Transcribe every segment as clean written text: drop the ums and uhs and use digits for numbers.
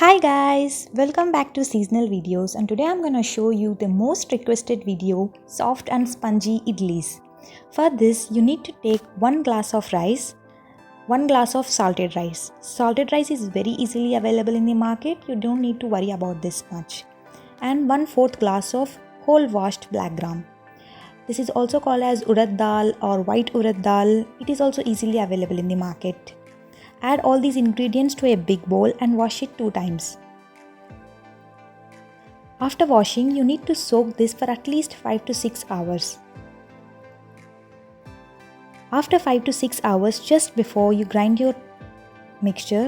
Hi guys, welcome back to Seasonal Videos, and today I'm going to show you the most requested video, soft and spongy idlis. For this you need to take 1 glass of rice, 1 glass of salted rice. Salted rice is very easily available in the market, you don't need to worry about this much. And 1/4 glass of whole washed black gram. This is also called as urad dal or white urad dal. It is also easily available in the market. Add all these ingredients to a big bowl and wash it 2 times. After washing, you need to soak this for at least 5 to 6 hours. After 5 to 6 hours, just before you grind your mixture,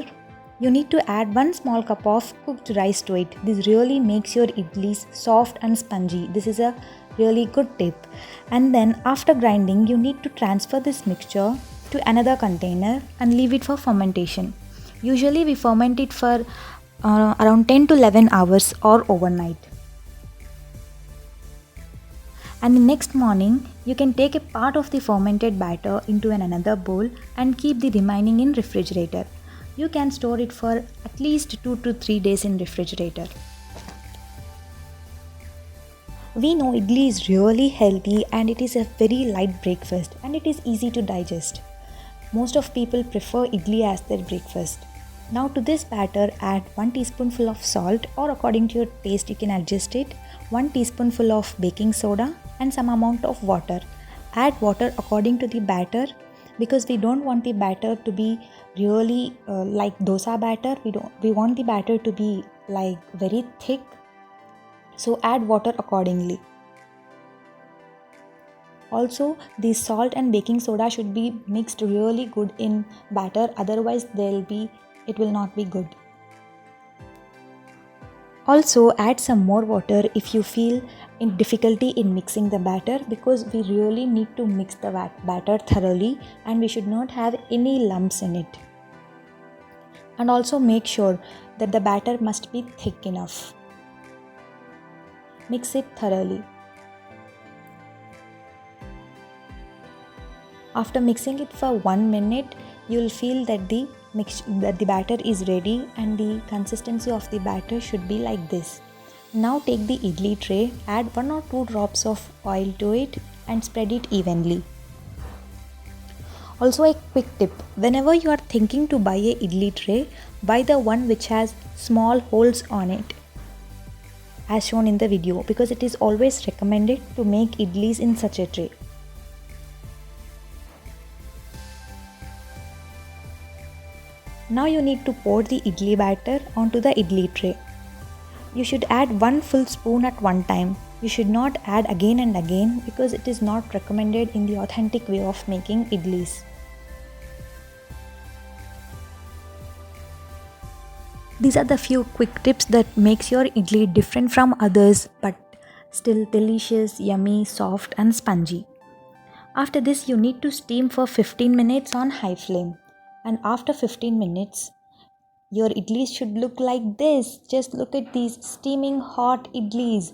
you need to add 1 small cup of cooked rice to it. This really makes your idlis soft and spongy. This is a really good tip. And then after grinding, you need to transfer this mixture to another container and leave it for fermentation. Usually we ferment it for around 10 to 11 hours or overnight. And the next morning you can take a part of the fermented batter into another bowl and keep the remaining in refrigerator. You can store it for at least 2 to 3 days in refrigerator. We know idli is really healthy and it is a very light breakfast and it is easy to digest. Most of people prefer idli as their breakfast. Now to this batter add 1 teaspoonful of salt, or according to your taste you can adjust it, 1 teaspoonful of baking soda and some amount of water. Add water according to the batter because we don't want the batter to be really like dosa batter. We want the batter to be like very thick. So add water accordingly. Also, the salt and baking soda should be mixed really good in batter, otherwise it will not be good. Also add some more water if you feel in difficulty in mixing the batter, because we really need to mix the batter thoroughly and we should not have any lumps in it. And also make sure that the batter must be thick enough. Mix it thoroughly. After mixing it for 1 minute, you will feel that the batter is ready and the consistency of the batter should be like this. Now take the idli tray, add 1 or 2 drops of oil to it and spread it evenly. Also a quick tip, whenever you are thinking to buy a idli tray, buy the one which has small holes on it as shown in the video, because it is always recommended to make idlis in such a tray. Now you need to pour the idli batter onto the idli tray. You should add 1 full spoon at one time. You should not add again and again because it is not recommended in the authentic way of making idlis. These are the few quick tips that makes your idli different from others but still delicious, yummy, soft and spongy. After this you need to steam for 15 minutes on high flame. And after 15 minutes, your idlis should look like this. Just look at these steaming hot idlis.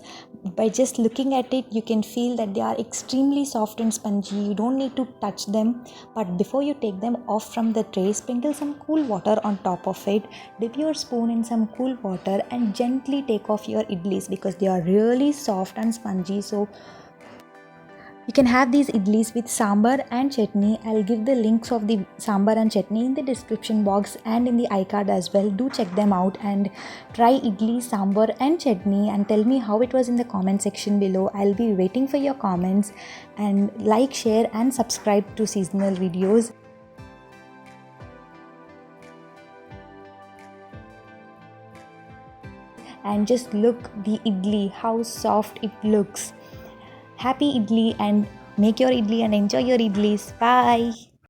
By just looking at it, you can feel that they are extremely soft and spongy. You don't need to touch them. But before you take them off from the tray, sprinkle some cool water on top of it. Dip your spoon in some cool water and gently take off your idlis because they are really soft and spongy. So you can have these idlis with sambar and chutney. I'll give the links of the sambar and chutney in the description box and in the iCard as well. Do check them out and try idli, sambar and chutney and tell me how it was in the comment section below. I'll be waiting for your comments, and like, share and subscribe to Seasonal Videos. And just look the idli, how soft it looks. Happy idli and make your idli and enjoy your idlis. Bye.